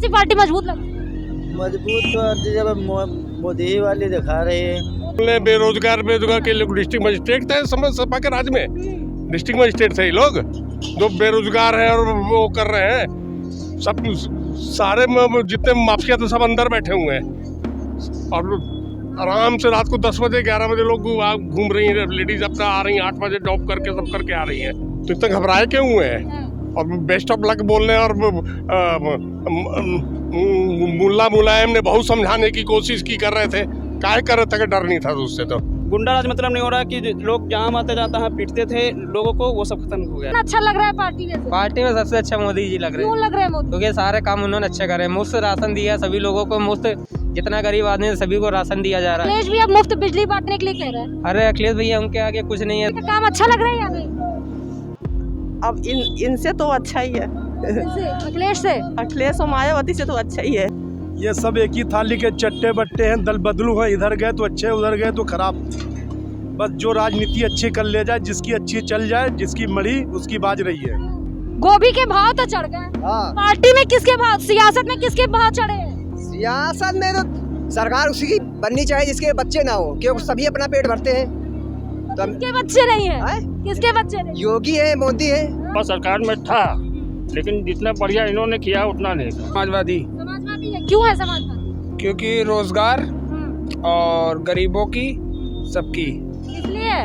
सी party मजबूत लगी? मजबूत तो जब मोदी ही वाली दिखा रही है। बेरोजगार के लोग डिस्ट्रिक्ट मजिस्ट्रेट थे सपा के राज में, डिस्ट्रिक्ट मजिस्ट्रेट थे ये लोग जो बेरोजगार है और वो कर रहे हैं। सब सारे जितने माफिया थे सब अंदर बैठे हुए हैं और आराम से रात को 10 बजे 11 बजे लोग घूम रही हैं, लेडीज अपना आ रही हैं 8 बजे जॉब करके सब करके आ रही हैं। तो इतने घबराए क्यों हुए हैं? और बेस्ट ऑफ लक बोलने और मुल्ला मुलायम ने बहुत समझाने की कोशिश की कर रहे थे, काहे कर रहे थे कि डर नहीं था उससे। तो गुंडा राज मतलब नहीं हो रहा कि लोग जहाँ आते जाते हैं पीटते थे लोगों को, वो सब खत्म हो गया। अच्छा लग रहा है पार्टी में? पार्टी में सबसे अच्छा मोदी जी लग रहे हैं। क्यों लग रहा है मोदी? क्योंकि सारे काम उन्होंने अच्छे करे, मुफ्त राशन दिया सभी लोगों को, मुफ्त जितना गरीब आदमी है सभी को राशन दिया जा रहा है। अखिलेश भी अब मुफ्त बिजली बांटने के लिए कह रहे हैं। अरे अखिलेश भैया उनके आगे कुछ नहीं है। काम अच्छा लग रहा है या नहीं? अब इनसे तो अच्छा ही है। अखिलेश से? अखिलेश और मायावती से तो अच्छा ही है। ये सब एक ही थाली के चट्टे बट्टे हैं, दल बदलू हैं, इधर गए तो अच्छे उधर गए तो खराब। बस जो राजनीति अच्छी कर ले जाए, जिसकी अच्छी चल जाए, जिसकी मड़ी उसकी बाज रही है। गोभी के भाव तो चढ़ गए। पार्टी में किसके भाव, सियासत में किसके भाव चढ़े हैं? सियासत में तो सरकार उसी की बननी चाहिए जिसके बच्चे ना हो, क्योंकि सभी अपना पेट भरते हैं। तो किसके बच्चे नहीं है? किसके बच्चे नहीं? योगी है, मोदी है। सरकार में था लेकिन जितना बढ़िया इन्होंने किया उतना नहीं। समाजवादी। समाजवादी है? क्यों है समाजवादी? क्योंकि रोजगार और गरीबों की सबकी, इसलिए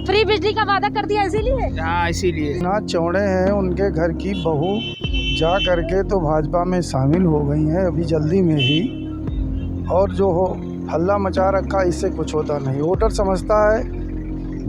फ्री बिजली का वादा कर दिया इसीलिए। हाँ इसीलिए। ना चौड़े हैं उनके घर की बहू जा करके तो भाजपा में शामिल हो गई हैं अभी जल्दी में ही, और जो हो हल्ला मचा रखा इससे कुछ होता नहीं। वोटर समझता है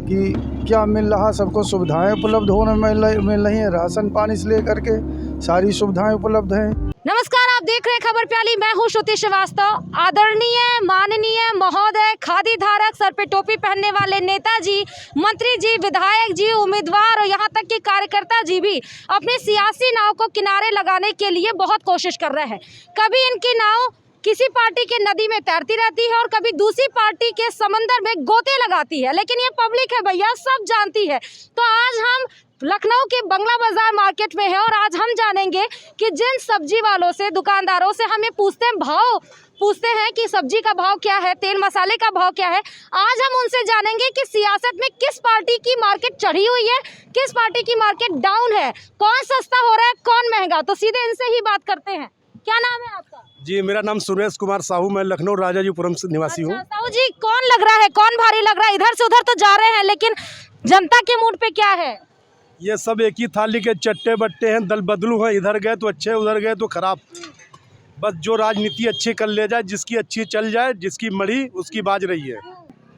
कि क्या मिल रहा, सबको सुविधाएं उपलब्ध होने मिल रही हैं, राशन पानी से लेकर के सारी सुविधाएं उपलब्ध हैं। नमस्कार, आप देख रहे हैं खबर प्याली। मैं हूं श्रुति श्रीवास्तव। आदरणीय माननीय महोदय, खादी धारक, सर पे टोपी पहनने वाले नेताजी, मंत्री जी, विधायक जी, उम्मीदवार और यहाँ तक कि कार्यकर्ता जी भी अपनी सियासी नाव को किनारे लगाने के लिए बहुत कोशिश कर रहे हैं। कभी इनकी नाव किसी पार्टी के नदी में तैरती रहती है और कभी दूसरी पार्टी के समंदर में गोते लगाती है, लेकिन ये पब्लिक है भैया, सब जानती है। तो आज हम लखनऊ के बंगला बाजार मार्केट में है और आज हम जानेंगे कि जिन सब्जी वालों से, दुकानदारों से हम ये पूछते हैं कि सब्जी का भाव क्या है, तेल मसाले का भाव क्या है। आज हम उनसे जानेंगे कि सियासत में किस पार्टी की मार्केट चढ़ी हुई है, किस पार्टी की मार्केट डाउन है, कौन सस्ता हो रहा है, कौन महंगा। तो सीधे इनसे ही बात करते हैं। क्या नाम है आपका? जी, मेरा नाम सुरेश कुमार साहू, मैं लखनऊ राजाजीपुरम से निवासी हूँ। साहू जी, कौन लग रहा है, कौन भारी लग रहा है? इधर से उधर तो जा रहे हैं लेकिन जनता के मूड पे क्या है? ये सब एक ही थाली के चट्टे बट्टे हैं, दल बदलू हैं, इधर गए तो अच्छे उधर गए तो खराब। बस जो राजनीति अच्छी कर ले जाए, जिसकी अच्छी चल जाए, जिसकी मड़ी उसकी बाज रही है।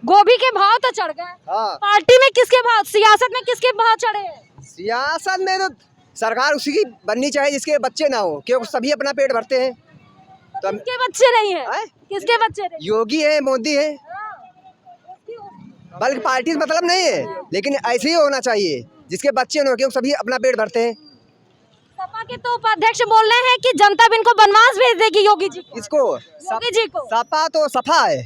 गोभी के भाव तो चढ़ गए। पार्टी में किसके भाव, सियासत में किसके भाव चढ़े हैं? सियासत में तो सरकार उसी की बननी चाहिए जिसके बच्चे ना हो, क्योंकि सभी अपना पेट भरते हैं। तो किसके बच्चे नहीं है? किसके बच्चे नहीं? योगी है, मोदी है। बल्कि पार्टी से मतलब नहीं है, लेकिन ऐसे ही होना चाहिए जिसके बच्चे न हो, क्योंकि सभी अपना पेट भरते हैं। सपा के तो उपाध्यक्ष बोल रहे हैं कि जनता भी इनको बनवास भेज देगी योगी जी को। इसको योगी जी को सपा तो सफा है,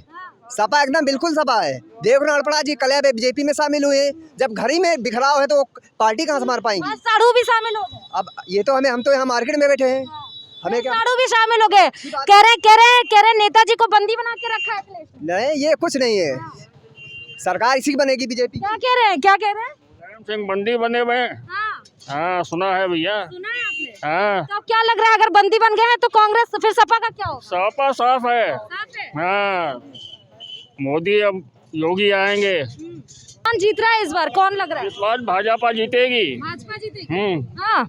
सपा एकदम बिल्कुल सपा है। देखो अड़पड़ा जी कल बीजेपी में शामिल हुए, जब घर ही में बिखराव है तो पार्टी कहाँ से मार पाएंगी। साड़ू भी शामिल हो गए। अब ये तो हम तो यहाँ मार्केट में बैठे हैं, हमें क्या। साड़ू भी शामिल हो गए। कह रहे नेताजी को बंदी बना के रखा है अखिलेश। नहीं, ये कुछ नहीं है, सरकार इसी की बनेगी बीजेपी। क्या कह रहे हैं, क्या कह रहे हैं? सिंह बंदी बने हुए। हाँ सुना है भैया। सुना है आपने? हाँ। तो क्या लग रहा है, अगर बंदी बन गए हैं तो कांग्रेस फिर सपा का क्या होगा? सपा साफ है। साफ है? हाँ, मोदी अब योगी आएंगे। कौन जीत रहा है इस बार, कौन लग रहा है? इस बार भाजपा जीतेगी। भाजपा जीतेगी। हाँ,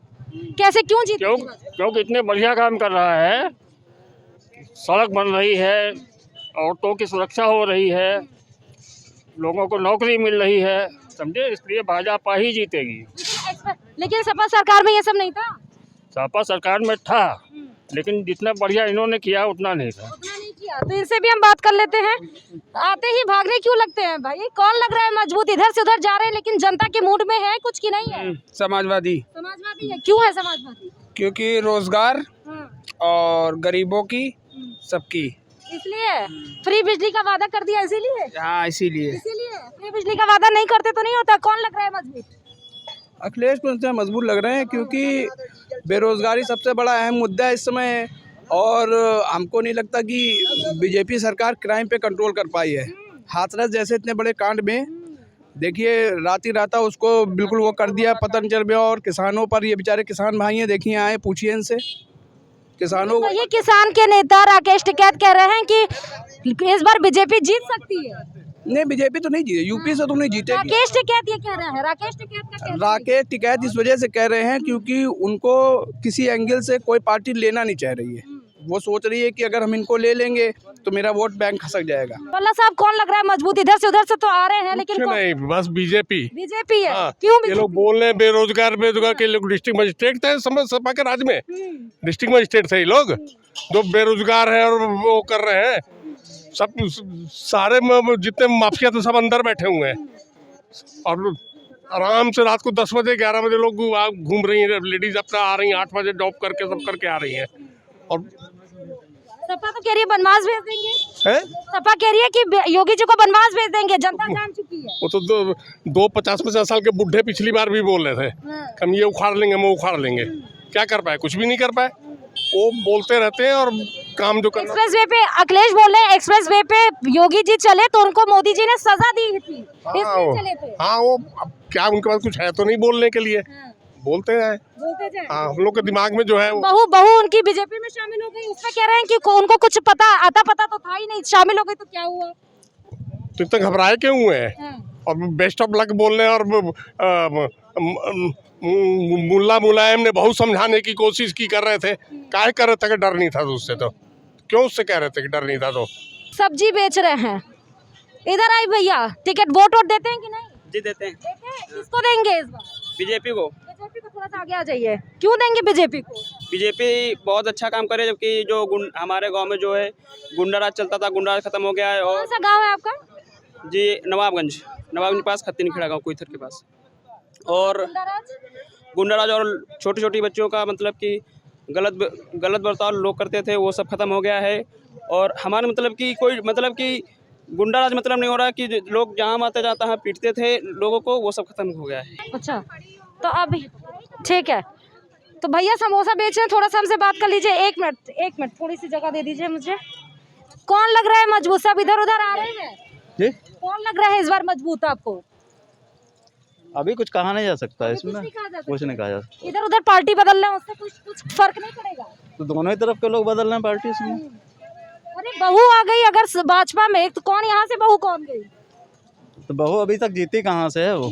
कैसे, क्यों जीतेगी? क्योंकि इतने बढ़िया काम कर रहा है, सड़क बन रही है, औरतों की सुरक्षा हो रही है, लोगों को नौकरी मिल रही है, समझे, इसलिए भाजपा ही जीतेगी। लेकिन सपा सरकार में ये सब नहीं था। सपा सरकार में था लेकिन जितना बढ़िया इन्होंने किया उतना नहीं था। उतना नहीं किया। तो इनसे भी हम बात कर लेते हैं। आते ही भागने क्यों लगते हैं भाई? कौन लग रहा है मजबूत? इधर से उधर जा रहे हैं लेकिन जनता के मूड में है कुछ की नहीं है? समाजवादी। समाजवादी है? क्यों है समाजवादी? क्योंकि रोजगार और गरीबों की सबकी, इसलिए फ्री बिजली का वादा कर दिया इसीलिए। हाँ इसीलिए। फ्री बिजली का वादा नहीं करते तो नहीं होता। कौन लग रहा है मजबूत? अखिलेश मजबूत लग रहे हैं क्योंकि बेरोजगारी सबसे बड़ा अहम मुद्दा है इस समय। और हमको नहीं लगता कि बीजेपी सरकार क्राइम पे कंट्रोल कर पाई है। हाथरस जैसे इतने बड़े कांड में देखिए रात ही राता उसको बिल्कुल वो कर दिया, पता नहीं चल गया। और किसानों पर, ये बेचारे किसान भाई हैं, देखिए आए पूछिए इनसे किसानों तो ये किसान के नेता राकेश टिकैत कह रहे हैं कि इस बार बीजेपी जीत सकती है। नहीं, बीजेपी तो नहीं जीते, यूपी से तो नहीं जीतेगी। राकेश टिकैत ये कह रहे हैं, राकेश टिकैत का कहना है। राकेश टिकैत इस वजह से कह रहे हैं क्योंकि उनको किसी एंगल से कोई पार्टी लेना नहीं चाह रही है। वो सोच रही है कि अगर हम इनको ले लेंगे तो मेरा वोट बैंक खसक जाएगा। पल्ला साहब कौन लग रहा है मजबूत? इधर से तो आ रहे हैं लेकिन कुछ नहीं, बस बीजेपी बीजेपी है। हाँ, क्यों ये लोग बोल रहे हैं बेरोजगार के लोग डिस्ट्रिक्ट मजिस्ट्रेट थे समझ सपा के राज में। डिस्ट्रिक्ट मजिस्ट्रेट थे ये लोग, जो बेरोजगार है और वो कर रहे हैं। सब सारे जितने माफिया थे सब अंदर बैठे हुए हैं और आराम से रात को 10 बजे 11 बजे लोग घूम रही हैं। लेडीज अपना आ रही हैं 8 बजे जॉब करके, सब करके आ रही हैं। और सपा तो कह रही है बनवास भेज देंगे, है सपा कह रही है कि योगी जी को बनवास भेज देंगे, जनता जान चुकी है। वो तो दो 50-50 साल के बुढ़े पिछली बार भी बोल रहे थे हम ये उखाड़ लेंगे, हम वो उखाड़ लेंगे। क्या कर पाए? कुछ भी नहीं कर पाए। वो बोलते रहते हैं और काम जो करना। एक्सप्रेस वे पे अखिलेश बोल रहे हैं, एक्सप्रेस वे पे योगी जी चले तो उनको मोदी जी ने सजा दी थी, इसलिए चले थे। हाँ, वो अब क्या उनके पास कुछ है तो नहीं बोलने के लिए, बोलते हैं। हाँ, हम लोग के दिमाग में जो है बहू उनकी बीजेपी में शामिल हो गई, उसमें कह रहे हैं कि उनको कुछ पता तो था ही नहीं, शामिल हो गई तो क्या हुआ? तो इतना घबराए क्यों हुए हैं? और बेस्ट ऑफ लक बोल रहे हैं। और मुल्ला मुलायम ने बहुत समझाने की कोशिश की, कर रहे थे। काहे कर रहे थे कि डर नहीं था तो उससे, तो क्यों उससे कह रहे थे कि डर नहीं था? तो सब्जी बेच रहे हैं, इधर आई भैया, टिकट वोट देते हैं कि नहीं? जी देते हैं। किसको देंगे इस बार? बीजेपी को। बीजेपी को थोड़ा सा आगे आ जाइए। क्यों देंगे बीजेपी को? बीजेपी बहुत अच्छा काम करे, जबकि जो हमारे गांव में जो है गुंडा राज चलता था, गुंडा राज खत्म हो गया है। कौन और सा गांव है आपका? जी नवाबगंज के पास, खत्ती खेड़ा गाँव कोईथर के पास। और गुंडा राज और छोटी छोटी बच्चों का मतलब कि गलत बर्ताव लोग करते थे, वो सब खत्म हो गया है। और हमारे मतलब कि कोई मतलब कि गुंडा राज मतलब नहीं हो रहा कि लोग जहाँ आते जाता है पीटते थे लोगों को, वो सब खत्म हो गया है। अच्छा, तो अभी ठीक है। तो भैया समोसा बेच रहे हैं, थोड़ा सा हमसे बात कर लीजिए। एक मिनट थोड़ी सी जगह दे दीजिए मुझे। कौन लग रहा है मजबूत? सब इधर उधर आ रहे हैं जी? कौन लग रहा है इस बार मजबूत आपको? अभी कुछ कहा नहीं जा सकता है इसमें, कुछ नहीं कहा जा सकता। इधर उधर पार्टी बदल रहे हैं, उससे कुछ फर्क नहीं पड़ेगा? तो दोनों ही तरफ के लोग बदल रहे हैं पार्टी से। अरे बहू आ गई अगर भाजपा में, तो कौन यहाँ से बहू कौन गई? तो बहू अभी तक जीती कहाँ से है? वो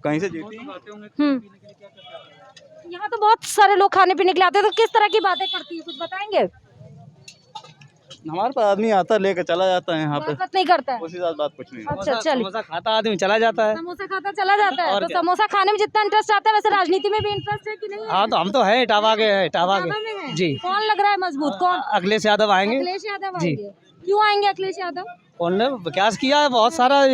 कहीं से जीती। यहाँ तो बहुत सारे लोग खाने पीने के लिए आते हैं, तो किस तरह की बातें करती है, कुछ बताएंगे? हमारे पास आदमी आता है, लेकर चला जाता है, यहाँ पे बात नहीं करता है। उसी साथ बात कुछ नहीं। अच्छा, चलिए। समोसा खाता आदमी चला जाता है। समोसा खाता चला जाता है, तो समोसा खाने में जितना इंटरेस्ट आता है वैसे राजनीति में भी इंटरेस्ट है कि नहीं? हाँ, तो हम तो है इटावा इटावा में है। जी। कौन लग रहा है मजबूत? कौन? अखिलेश यादव आएंगे। अखिलेश यादव आएंगे। क्यों आएंगे अखिलेश यादव? उन्होंने विकास किया है बहुत सारा,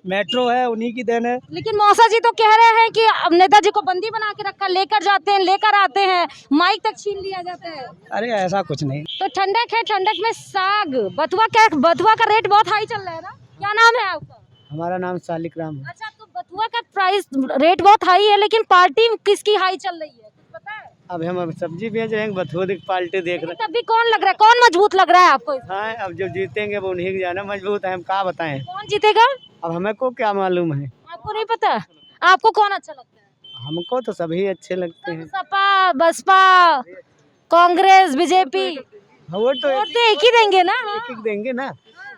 मेट्रो है उन्हीं की देन है। लेकिन मौसा जी तो कह रहे हैं कि नेताजी को बंदी बना के रखा, लेकर जाते हैं, लेकर आते हैं, माइक तक छीन लिया जाता है। अरे ऐसा कुछ नहीं। तो ठंडक है, ठंडक में साग बथुआ का रेट बहुत हाई चल रहा है ना? क्या नाम है आपका? हमारा नाम सालिक राम है। अच्छा, तो बथुआ का प्राइस रेट बहुत हाई है, लेकिन पार्टी किसकी हाई चल रही है पता है? अब हम सब्जी बेच रहे हैं, बथुआ पार्टी देख रहे तब भी कौन लग रहा है, कौन मजबूत लग रहा है आपको? हैं। अब जब जीतेंगे वो उन्हीं की जाना मजबूत है, हम क्या बताएं? कौन जीतेगा अब हमें को क्या मालूम है? आपको नहीं पता? आपको कौन अच्छा लगता है? हमको तो सभी अच्छे लगते हैं। सपा, बसपा, कांग्रेस, बीजेपी, वोट तो एक ही देंगे ना? एक देंगे ना।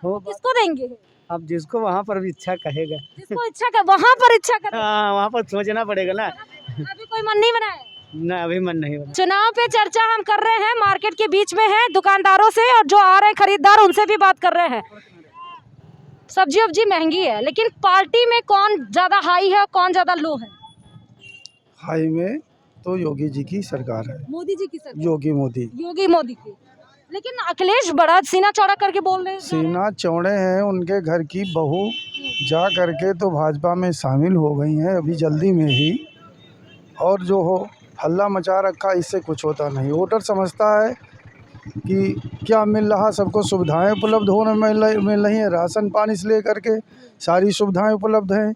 वो किसको देंगे? अब जिसको वहाँ पर भी इच्छा कहेगा। जिसको इच्छा कर वहाँ पर इच्छा कर। हाँ, वहाँ पर सोचना पड़ेगा ना। अभी कोई मन नहीं बनाया? ना, अभी मन नहीं बना। चुनाव पे चर्चा हम कर रहे हैं, मार्केट के बीच में है, दुकानदारों से और जो आ रहे हैं खरीदार उनसे भी बात कर रहे हैं। सब्जी वब्जी महंगी है, लेकिन पार्टी में कौन ज्यादा हाई है और कौन ज्यादा लो है? हाई में तो योगी जी की सरकार है। मोदी जी की सरकार। योगी मोदी की। लेकिन अखिलेश बड़ा सीना चौड़ा करके बोल रहे हैं। सीना चौड़े हैं। उनके घर की बहू जा करके तो भाजपा में शामिल हो गई हैं अभी जल्दी में ही। और जो हो हल्ला मचा रखा, इससे कुछ होता नहीं। वोटर समझता है कि क्या मिल रहा, सबको सुविधाएं उपलब्ध होने मिल रही हैं, राशन पानी से लेकर के सारी सुविधाएं उपलब्ध हैं।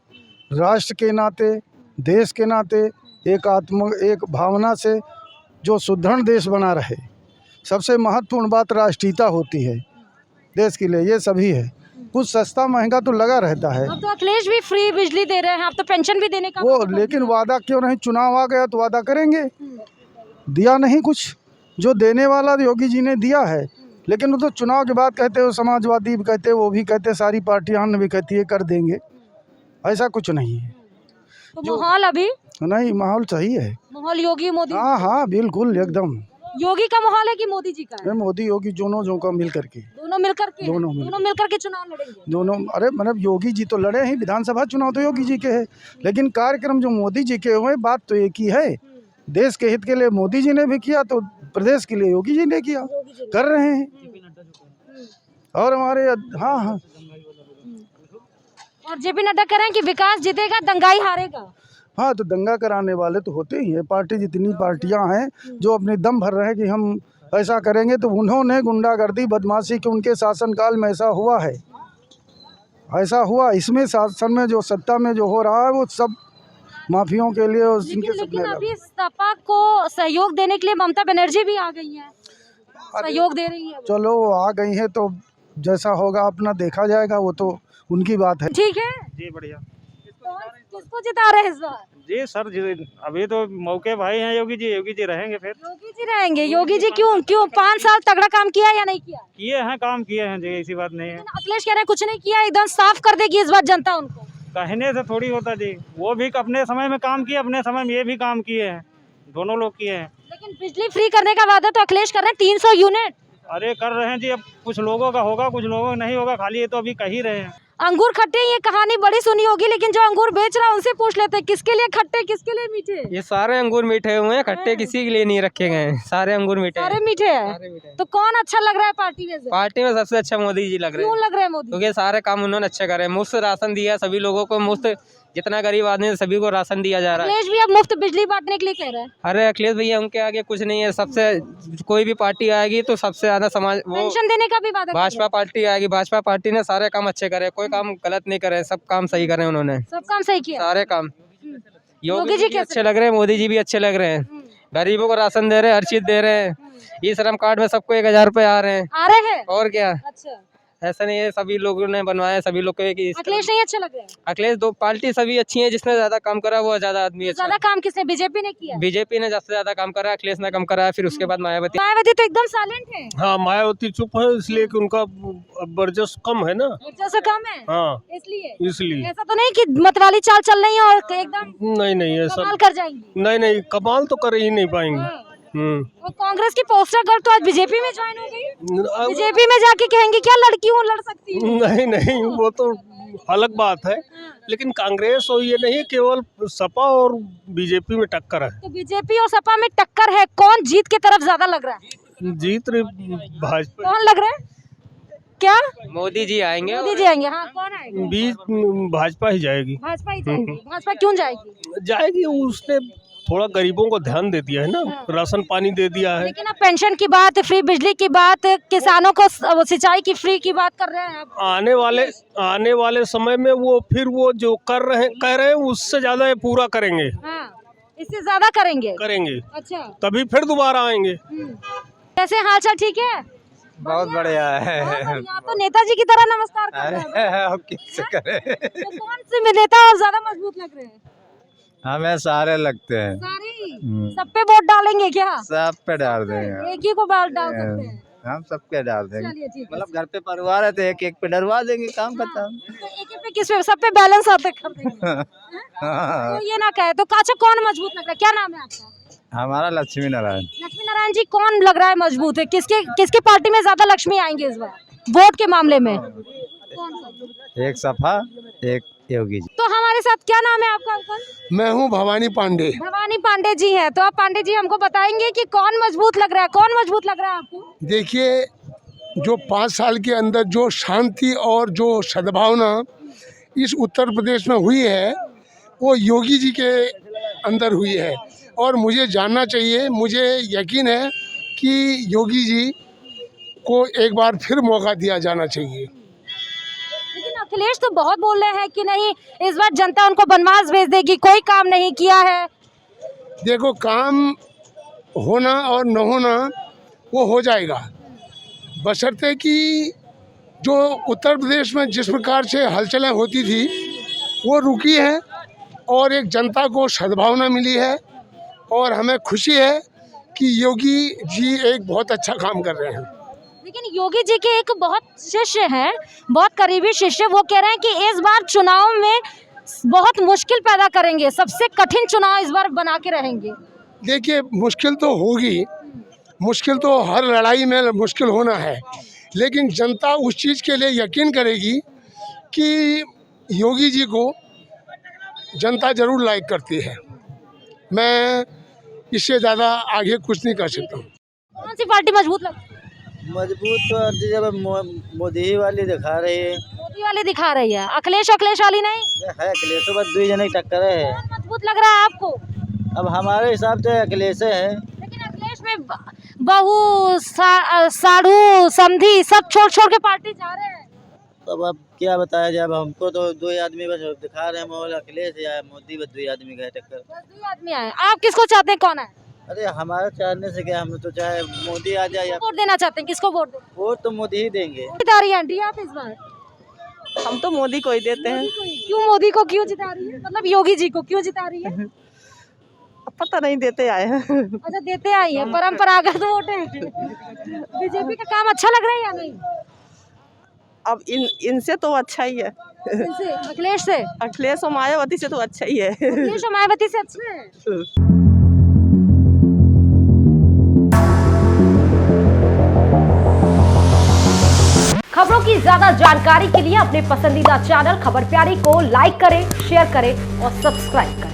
राष्ट्र के नाते, देश के नाते एक भावना से जो सुदृढ़ देश बना रहे। सबसे महत्वपूर्ण बात राष्ट्रीयता होती है देश के लिए, ये सभी है। कुछ सस्ता महंगा तो लगा रहता है। अब तो अखिलेश भी फ्री बिजली दे रहे हैं, अब तो पेंशन भी देने का वो लेकिन वादा क्यों नहीं, चुनाव आ गया तो वादा करेंगे, दिया नहीं कुछ। जो देने वाला योगी जी ने दिया है, लेकिन वो तो चुनाव के बाद कहते हो, समाजवादी भी कहते, वो भी कहते, सारी पार्टियां भी कहती है कर देंगे, ऐसा कुछ नहीं है। तो माहौल अभी नहीं, माहौल सही है, माहौल योगी मोदी, हाँ हाँ बिल्कुल एकदम। योगी का माहौल है कि मोदी जी का है? मोदी योगी दोनों का मिल करके, दोनों मिलकर के चुनाव लड़ेंगे दोनों। अरे मतलब योगी जी तो लड़े हैं, विधानसभा चुनाव तो योगी जी के हैं, लेकिन कार्यक्रम जो मोदी जी के हुए, बात तो एक ही है। देश के हित के लिए मोदी जी ने भी किया, तो प्रदेश के लिए योगी जी ने किया, कर रहे हैं। और हमारे हाँ हाँ, और जेपी नड्डा कह रहे हैं कि विकास जीतेगा, दंगाई हारेगा। हाँ तो दंगा कराने वाले तो होते ही है। पार्टी जितनी पार्टियां हैं जो अपने दम भर रहे हैं कि हम ऐसा करेंगे, तो उन्होंने गुंडागर्दी बदमाशी के उनके शासनकाल में ऐसा हुआ है, ऐसा हुआ। इसमें शासन में जो सत्ता में जो हो रहा है वो सब माफियों के लिए और लेकिन अभी सपा को सहयोग देने के लिए ममता बनर्जी भी आ गई हैं, सहयोग दे रही है। चलो आ गई है तो जैसा होगा अपना देखा जाएगा, वो तो उनकी बात है। ठीक है जी बढ़िया। किसको जिता रहे इस बार? जी सर जी, अभी तो मौके भाई हैं योगी जी रहेंगे फिर। योगी जी रहेंगे। योगी जी क्यों 5 साल तगड़ा काम किया या नहीं किया? किए हैं, काम किए हैं जी, ऐसी बात नहीं है। अखिलेश कह रहे हैं कुछ नहीं किया, एकदम साफ कर देगी इस बार जनता उनको। कहने से थोड़ी होता जी, वो भी अपने समय में काम किए, अपने समय में ये भी काम किए हैं, दोनों लोग किए हैं। लेकिन बिजली फ्री करने का वादा तो अखिलेश कर रहे हैं, 300 यूनिट। अरे कर रहे हैं जी, अब कुछ लोगों का होगा, कुछ लोगों का नहीं होगा, खाली ये तो अभी कह ही रहे हैं। अंगूर खट्टे, ये कहानी बड़ी सुनी होगी, लेकिन जो अंगूर बेच रहा है उनसे पूछ लेते हैं किसके लिए खट्टे किसके लिए मीठे। ये सारे अंगूर मीठे हुए हैं, खट्टे किसी के लिए नहीं रखे गए हैं, सारे अंगूर मीठे सारे मीठे हैं। तो कौन अच्छा लग रहा है पार्टी में से? पार्टी में सबसे अच्छा मोदी जी लग रहे हैं। क्यों लग रहे हैं मोदी? क्योंकि सारे काम उन्होंने अच्छे करे, मुफ्त राशन दिया सभी लोगों को, मुफ्त जितना गरीब आदमी है सभी को राशन दिया जा रहा है। अखिलेश भी अब मुफ्त बिजली बांटने के लिए कह रहे हैं। अरे अखिलेश भैया उनके आगे कुछ नहीं है, सबसे कोई भी पार्टी आएगी तो सबसे ज्यादा समाज वो पेंशन देने का भी वादा। भाजपा पार्टी आएगी, भाजपा पार्टी ने सारे काम अच्छे करे, कोई काम गलत नहीं करे, सब काम सही करे उन्होंने, सब काम सही किया, सारे काम। योगी जी भी अच्छे लग रहे हैं, मोदी जी भी अच्छे लग रहे हैं, गरीबों को राशन दे रहे हैं, हर चीज दे रहे हैं। ई श्रम कार्ड में सबको 1000 रुपए आ रहे हैं। और क्या, अच्छा ऐसा नहीं है, सभी लोगों ने बनवाया, सभी लोग को। अखिलेश नहीं अच्छे लग रहे हैं? अखिलेश दो पार्टी सभी अच्छी है, जिसने ज्यादा काम करा वो ज्यादा आदमी अच्छा। ज्यादा काम किसने? बीजेपी ने किया। बीजेपी ने सबसे ज्यादा काम करा, अखिलेश ने कम करा, फिर उसके बाद मायावती। मायावती तो एकदम साइलेंट है। हाँ मायावती चुप है, इसलिए कि उनका वर्चस्व कम है ना, वर्चस्व कम है। हाँ इसलिए ऐसा तो नहीं कि मतवाली चाल चल रही है और एकदम नहीं ऐसा कमाल कर जाएंगी। नहीं कमाल तो कर ही नहीं पाएंगे। और कांग्रेस की पोस्टर गर्ल तो आज बीजेपी में ज्वाइन हो गई, बीजेपी में जाके कहेंगे क्या लड़की हूँ लड़ सकती हूँ। नहीं वो तो अलग बात है, लेकिन कांग्रेस और ये नहीं, केवल सपा और बीजेपी में टक्कर है। तो बीजेपी और सपा में टक्कर है, कौन जीत की तरफ ज्यादा लग रहा है? जीत रही भाजपा। कौन लग रहा है? क्या मोदी जी आएंगे? मोदी जी आएंगे। हाँ कौन आएगा? बीच भाजपा ही जाएगी। भाजपा ही जाएगी। भाजपा क्यों जाएगी? उसने थोड़ा गरीबों को ध्यान दे दिया है ना, राशन पानी दे दिया है। लेकिन अब पेंशन की बात, फ्री बिजली की बात, किसानों को सिंचाई की फ्री की बात कर रहे हैं आप। आने वाले समय में वो फिर वो जो कह रहे हैं उससे ज्यादा ये पूरा करेंगे। हाँ, इससे ज्यादा करेंगे। अच्छा, तभी फिर दोबारा आएंगे। कैसे हाल चाल? ठीक है, बहुत बढ़िया है। आप तो नेताजी की तरह नमस्कार कर रहे हैं। अब कैसे करें? तो कौन से नेता और ज्यादा मजबूत लग रहे हैं? हमें सारे लगते हैं। सारे ही? सब पे वोट डालेंगे क्या? सब पे डाल देंगे। एक ही को डाल सकते हैं? हम सबके डाल देंगे। चलिए ठीक है। मतलब घर पे परिवार है तो एक पे डरवा देंगे, काम खत्म। तो एक पे किस पे? सब पे बैलेंस आते कर देंगे। तो ये ना कहे तो अच्छा कौन मजबूत लग रहा है? क्या नाम है आपका? हमारा लक्ष्मी नारायण। लक्ष्मी नारायण जी, कौन लग रहा है मजबूत है? किसके पार्टी में ज्यादा लक्ष्मी आएंगे इस बार वोट के मामले में? कौन सा? एक सपा, एक योगी जी। तो हमारे साथ क्या नाम है आपका अंकल? मैं हूँ भवानी पांडे। भवानी पांडे जी हैं। तो आप पांडे जी हमको बताएंगे कि कौन मजबूत लग रहा है? कौन मजबूत लग रहा है आपको? देखिए, जो 5 साल के अंदर जो शांति और जो सद्भावना इस उत्तर प्रदेश में हुई है वो योगी जी के अंदर हुई है, और मुझे जानना चाहिए, मुझे यकीन है कि योगी जी को एक बार फिर मौका दिया जाना चाहिए। लेकिन अखिलेश तो बहुत बोल रहे हैं कि नहीं इस बार जनता उनको बनवास भेज देगी, कोई काम नहीं किया है। देखो, काम होना और न होना वो हो जाएगा, बशर्ते कि जो उत्तर प्रदेश में जिस प्रकार से हलचलें होती थी वो रुकी है और एक जनता को सद्भावना मिली है और हमें खुशी है कि योगी जी एक बहुत अच्छा काम कर रहे हैं। लेकिन योगी जी के एक बहुत शिष्य हैं, बहुत करीबी शिष्य, वो कह रहे हैं कि इस बार चुनाव में बहुत मुश्किल पैदा करेंगे, सबसे कठिन चुनाव इस बार बना के रहेंगे। देखिए, मुश्किल तो होगी, मुश्किल तो हर लड़ाई में मुश्किल होना है, लेकिन जनता उस चीज़ के लिए यकीन करेगी कि योगी जी को जनता ज़रूर लाइक करती है। मैं इससे ज़्यादा आगे कुछ नहीं कर सकता हूँ। कौन सी पार्टी मजबूत लगती है? मजबूत तो हर जगह मोदी ही वाली दिखा रही है। मोदी वाली दिखा रही है, अखिलेश वाली नहीं है अखिलेश तो बस 2 जने की टक्कर है। कौन मजबूत लग रहा है आपको? अब हमारे हिसाब से अखिलेश है। लेकिन अखिलेश में बहू साधु समधी सब छोड़ के पार्टी जा रहे हैं। तो अब क्या बताया जाए, अब हमको तो 2 आदमी बस दिखा रहे हैं माहौल, अखिलेश या मोदी, बस 2 आदमी का टक्कर। बस 2 आदमी आए। आप किसको चाहते हैं, कौन है? अरे हमारे चाहने से क्या, हम तो चाहे मोदी आ जाए या वोट देना चाहते हैं, किसको वोट दें? वोट तो मोदी ही देंगे। जिता रही है आंटी आप इस बार? हम तो मोदी को ही देते हैं। क्यों मोदी को क्यों जिता रही है, मतलब योगी जी को क्यों जिता रही है? पता नहीं, देते आए हैं। अच्छा, देते आई है, परंपरागत वोट है। बीजेपी का काम अच्छा लग रहा है या नहीं? अब इनसे तो अच्छा ही है। इनसे? अखिलेश से? अखिलेश और मायावती से तो अच्छा ही है। अखिलेश और मायावती से अच्छा है। खबरों की ज्यादा जानकारी के लिए अपने पसंदीदा चैनल खबर प्यारी को लाइक करें, शेयर करें और सब्सक्राइब करें।